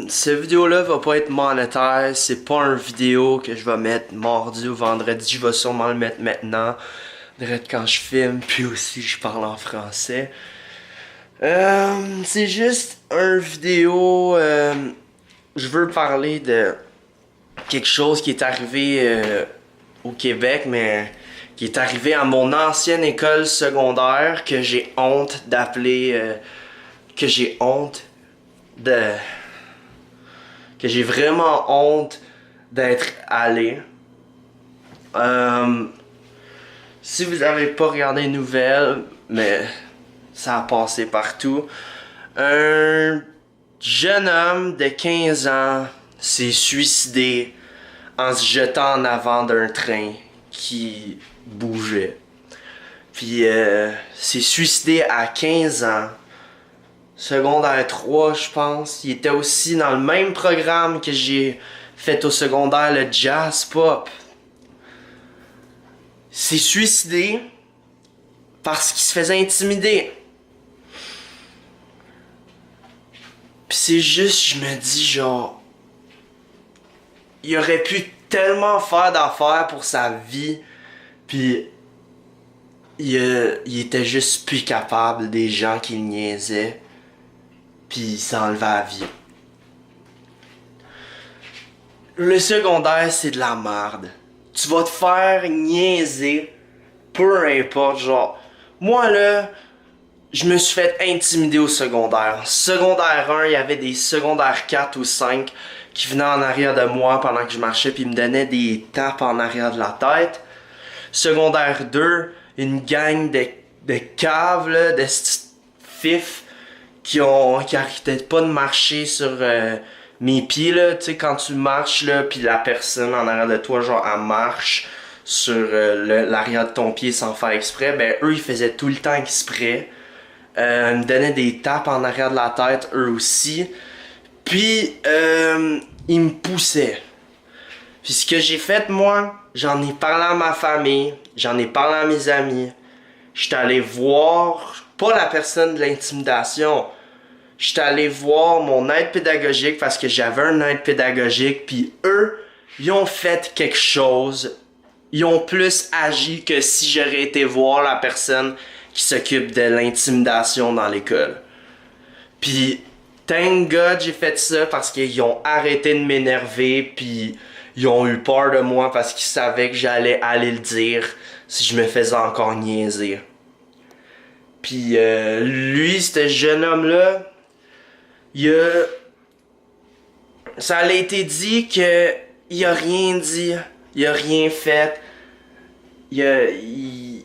Cette vidéo-là va pas être monétaire, c'est pas une vidéo que je vais mettre mardi ou vendredi, je vais sûrement le mettre maintenant, direct quand je filme, puis aussi je parle en français. C'est juste une vidéo, je veux parler de quelque chose qui est arrivé au Québec, mais qui est arrivé à mon ancienne école secondaire que j'ai honte d'appeler, que j'ai honte de... que j'ai vraiment honte d'être allé. Si vous avez pas regardé les nouvelles, mais ça a passé partout, un jeune homme de 15 ans s'est suicidé en se jetant en avant d'un train qui bougeait. Puis s'est suicidé à 15 ans. Secondaire 3, je pense. Il était aussi dans le même programme que j'ai fait au secondaire, le jazz pop. Il s'est suicidé parce qu'il se faisait intimider. Pis c'est juste, je me dis genre, il aurait pu tellement faire d'affaires pour sa vie, pis il était juste plus capable des gens qui le niaisaient. Puis il s'enlevait la vie. Le secondaire, c'est de la merde. Tu vas te faire niaiser, peu importe, genre. Moi, là, je me suis fait intimider au secondaire. Secondaire 1, il y avait des secondaires 4 ou 5 qui venaient en arrière de moi pendant que je marchais puis ils me donnaient des tapes en arrière de la tête. Secondaire 2, une gang de caves, là, de fifs qui arrêtaient pas de marcher sur mes pieds, là, tu sais, quand tu marches, là, pis la personne en arrière de toi, genre, elle marche sur l'arrière de ton pied sans faire exprès, ben, eux, ils faisaient tout le temps exprès. Ils me donnaient des tapes en arrière de la tête, eux aussi. Puis, ils me poussaient. Puis ce que j'ai fait, moi, j'en ai parlé à ma famille, j'en ai parlé à mes amis. J'étais allé voir, pas la personne de l'intimidation, j'étais allé voir mon aide pédagogique parce que j'avais un aide pédagogique, puis eux, ils ont fait quelque chose. Ils ont plus agi que si j'aurais été voir la personne qui s'occupe de l'intimidation dans l'école. Puis, thank God j'ai fait ça parce qu'ils ont arrêté de m'énerver, puis ils ont eu peur de moi parce qu'ils savaient que j'allais aller le dire si je me faisais encore niaiser. Puis lui, ce jeune homme-là, ça a été dit que il a rien dit, il a rien fait, il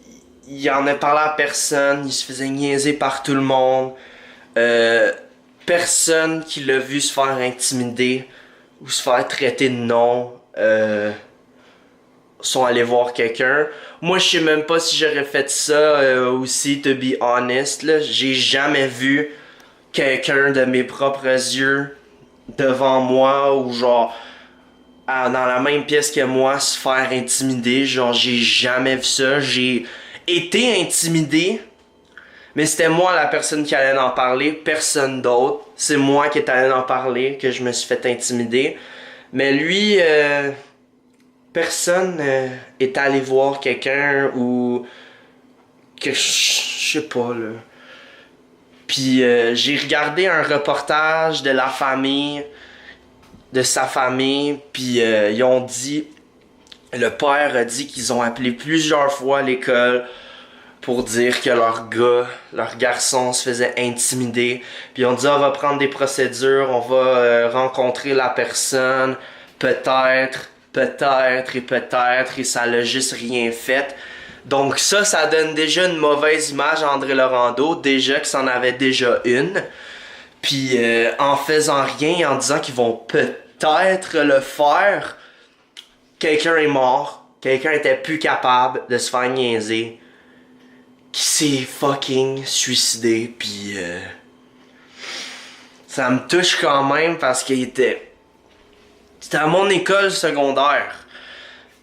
en a parlé à personne, il se faisait niaiser par tout le monde. Personne qui l'a vu se faire intimider ou se faire traiter de nom sont allés voir quelqu'un. Moi, je sais même pas si j'aurais fait ça aussi, to be honest, là. J'ai jamais vu quelqu'un de mes propres yeux devant moi ou genre dans la même pièce que moi se faire intimider. Genre, j'ai jamais vu ça. J'ai été intimidé, mais c'était moi la personne qui allait en parler, personne d'autre. C'est moi qui est allé en parler, que je me suis fait intimider. Mais lui, personne est allé voir quelqu'un ou que je sais pas là. Puis j'ai regardé un reportage de la famille, de sa famille, puis ils ont dit, le père a dit qu'ils ont appelé plusieurs fois à l'école pour dire que leur garçon se faisait intimider. Puis ils ont dit on va prendre des procédures, on va rencontrer la personne, peut-être, et ça l'a juste rien fait. Donc ça donne déjà une mauvaise image à André Laurando, déjà que c'en avait déjà une. Puis en faisant rien, en disant qu'ils vont peut-être le faire, quelqu'un est mort, quelqu'un était plus capable de se faire niaiser, qui s'est fucking suicidé, puis ça me touche quand même parce c'était à mon école secondaire.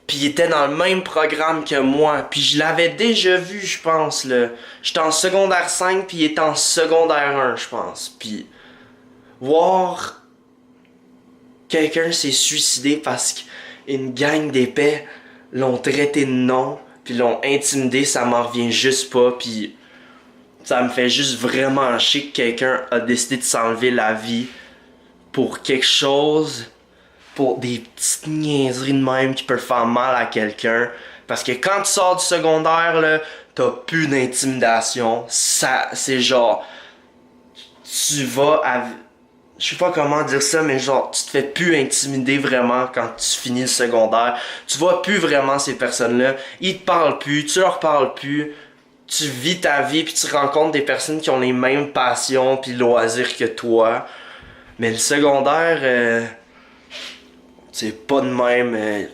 Puis il était dans le même programme que moi. Puis je l'avais déjà vu, je pense, là. J'étais en secondaire 5, puis il était en secondaire 1, je pense. Puis voir quelqu'un s'est suicidé parce qu'une gang d'épais l'ont traité de nom, puis l'ont intimidé, ça m'en revient juste pas, puis ça me fait juste vraiment chier que quelqu'un a décidé de s'enlever la vie pour quelque chose, pour des petites niaiseries de même qui peuvent faire mal à quelqu'un. Parce que quand tu sors du secondaire, là, t'as plus d'intimidation. Ça, c'est genre, tu vas à... Je sais pas comment dire ça, mais genre, tu te fais plus intimider vraiment quand tu finis le secondaire. Tu vois plus vraiment ces personnes-là. Ils te parlent plus, tu leur parles plus. Tu vis ta vie, puis tu rencontres des personnes qui ont les mêmes passions puis loisirs que toi. Mais le secondaire, c'est pas de même.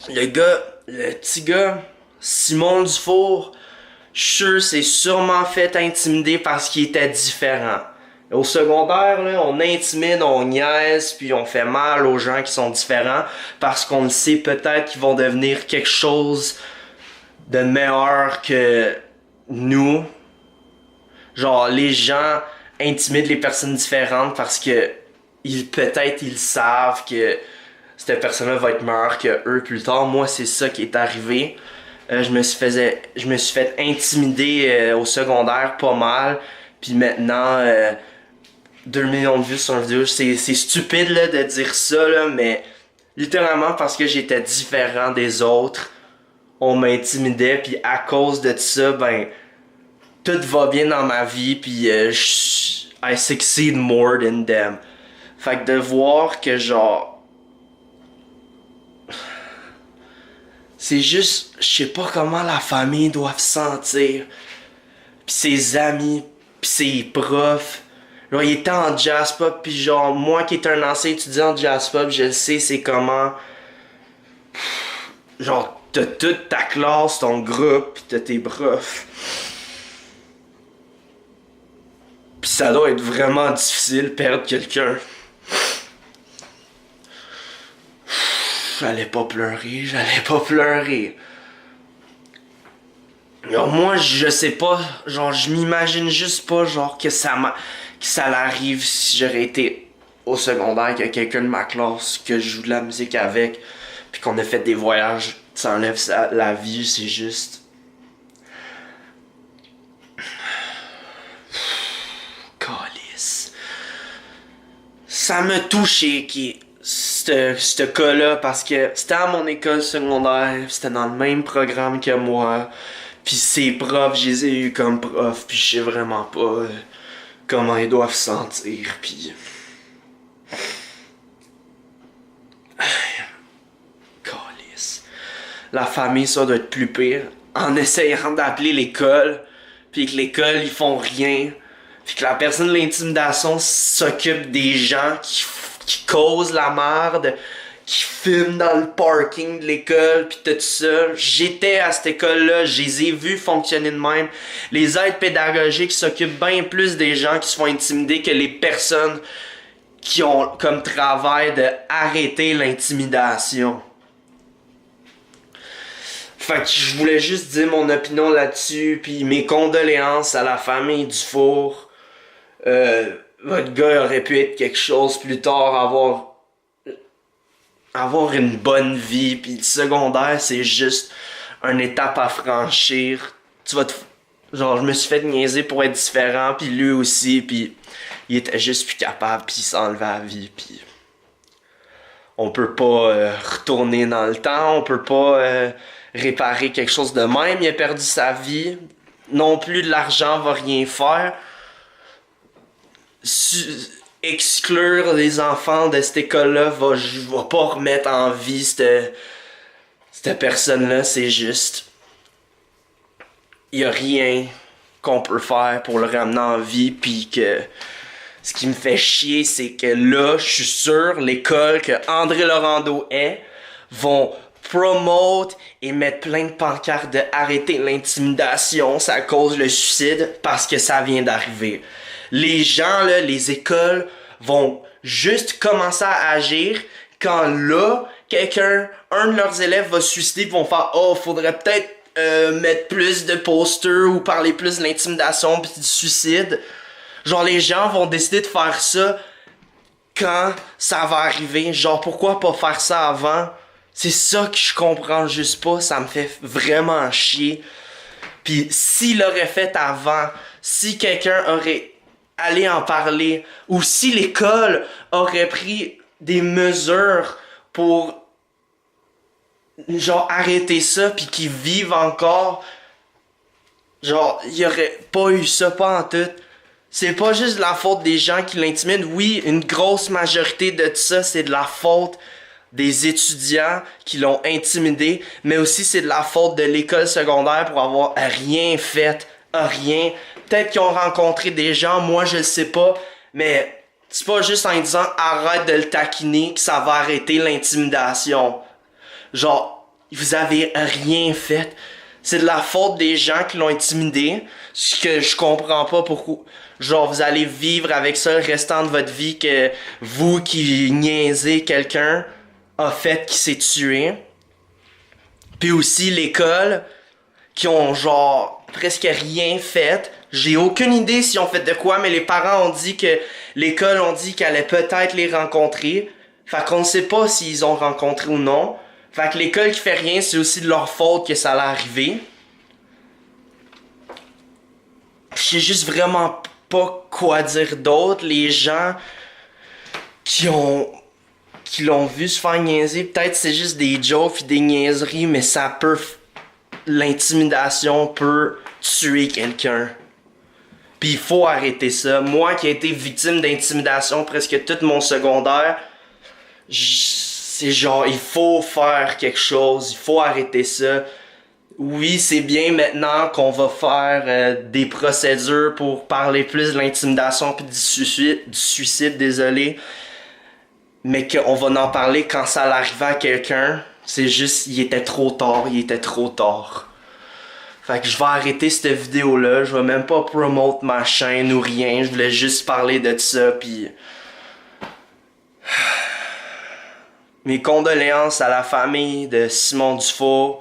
Le petit gars, Simon Dufour, je suis sûr c'est sûrement fait intimider parce qu'il était différent. Au secondaire, là, on intimide, on niaise, puis on fait mal aux gens qui sont différents parce qu'on le sait peut-être qu'ils vont devenir quelque chose de meilleur que nous. Genre, les gens intimident les personnes différentes parce que peut-être ils savent que cette personne-là va être meilleure que eux plus tard. Moi, c'est ça qui est arrivé. Je me suis fait intimider au secondaire pas mal. Puis maintenant, 2 millions de vues sur une vidéo. C'est stupide là, de dire ça, là, mais littéralement parce que j'étais différent des autres, on m'intimidait. Puis à cause de ça, ben, tout va bien dans ma vie. Puis I succeed more than them. Fait que de voir que genre... C'est juste... Je sais pas comment la famille doit se sentir. Pis ses amis, pis ses profs. Genre, il était en jazz pop, pis genre, moi qui est un ancien étudiant de jazz pop, je sais c'est comment... Genre, t'as toute ta classe, ton groupe, pis t'as tes profs. Pis ça doit être vraiment difficile perdre quelqu'un. J'allais pas pleurer. Alors moi, je sais pas, genre, je m'imagine juste pas, genre, que ça l'arrive si j'aurais été au secondaire, qu'il y a quelqu'un de ma classe que je joue de la musique avec, puis qu'on a fait des voyages, ça enlève la vie, c'est juste... Calice. Ça m'a touché, ce cas-là, parce que c'était à mon école secondaire, c'était dans le même programme que moi, puis ces profs, je les ai eu comme profs, puis je sais vraiment pas comment ils doivent se sentir, puis... Calice. La famille, ça doit être plus pire, en essayant d'appeler l'école, puis que l'école, ils font rien, puis que la personne de l'intimidation s'occupe des gens qui causent la merde, qui fument dans le parking de l'école, pis tout ça. J'étais à cette école-là, je les ai vus fonctionner de même. Les aides pédagogiques s'occupent bien plus des gens qui se font intimider que les personnes qui ont comme travail de arrêter l'intimidation. Fait que je voulais juste dire mon opinion là-dessus, puis mes condoléances à la famille Dufour. Votre gars aurait pu être quelque chose plus tard, avoir une bonne vie, puis le secondaire, c'est juste une étape à franchir. Genre, je me suis fait niaiser pour être différent, puis lui aussi, puis il était juste plus capable, puis il s'enlevait la vie, puis... On peut pas retourner dans le temps, on peut pas réparer quelque chose de même, il a perdu sa vie. Non plus de l'argent va rien faire. Exclure les enfants de cette école-là va pas remettre en vie cette personne-là, c'est juste... Y a rien qu'on peut faire pour le ramener en vie, puis que... Ce qui me fait chier, c'est que là, je suis sûr, l'école que André Laurando est, vont promote et mettre plein de pancartes de arrêter l'intimidation, ça cause le suicide, parce que ça vient d'arriver. Les gens, là, les écoles vont juste commencer à agir quand là, un de leurs élèves va se suicider, ils vont faire « Oh, faudrait peut-être mettre plus de posters ou parler plus de l'intimidation puis du suicide. » Genre, les gens vont décider de faire ça quand ça va arriver. Genre, pourquoi pas faire ça avant? C'est ça que je comprends juste pas. Ça me fait vraiment chier. Puis s'il l'aurait fait avant, si quelqu'un aurait allé en parler, ou si l'école aurait pris des mesures pour genre arrêter ça puis qu'ils vivent encore, genre il y aurait pas eu ça pas en tout. C'est pas juste de la faute des gens qui l'intimident. Oui, une grosse majorité de ça, c'est de la faute des étudiants qui l'ont intimidé, mais aussi c'est de la faute de l'école secondaire pour avoir rien fait, rien. Peut-être qu'ils ont rencontré des gens, moi je le sais pas, mais c'est pas juste en disant arrête de le taquiner que ça va arrêter l'intimidation. Genre, vous avez rien fait. C'est de la faute des gens qui l'ont intimidé, ce que je comprends pas pourquoi. Genre, vous allez vivre avec ça le restant de votre vie que vous qui niaisez quelqu'un a fait qui s'est tué. Puis aussi l'école qui ont genre presque rien fait. J'ai aucune idée s'ils ont fait de quoi, mais les parents ont dit que l'école ont dit qu'elle allait peut-être les rencontrer. Fait qu'on ne sait pas s'ils ont rencontré ou non. Fait que l'école qui fait rien, c'est aussi de leur faute que ça allait arriver. Je sais juste vraiment pas quoi dire d'autre. Les gens qui l'ont vu se faire niaiser, peut-être c'est juste des jokes et des niaiseries, mais ça peut... L'intimidation peut tuer quelqu'un. Puis il faut arrêter ça. Moi qui ai été victime d'intimidation presque tout mon secondaire, c'est genre, il faut faire quelque chose, il faut arrêter ça. Oui, c'est bien maintenant qu'on va faire des procédures pour parler plus de l'intimidation puis du suicide, désolé. Mais qu'on va en parler quand ça arrive à quelqu'un. C'est juste, il était trop tard. Fait que je vais arrêter cette vidéo-là. Je vais même pas promote ma chaîne ou rien. Je voulais juste parler de ça, puis... Mes condoléances à la famille de Simon Dufault,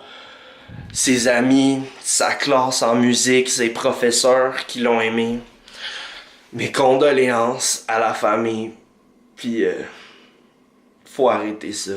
ses amis, sa classe en musique, ses professeurs qui l'ont aimé. Mes condoléances à la famille, puis faut arrêter ça.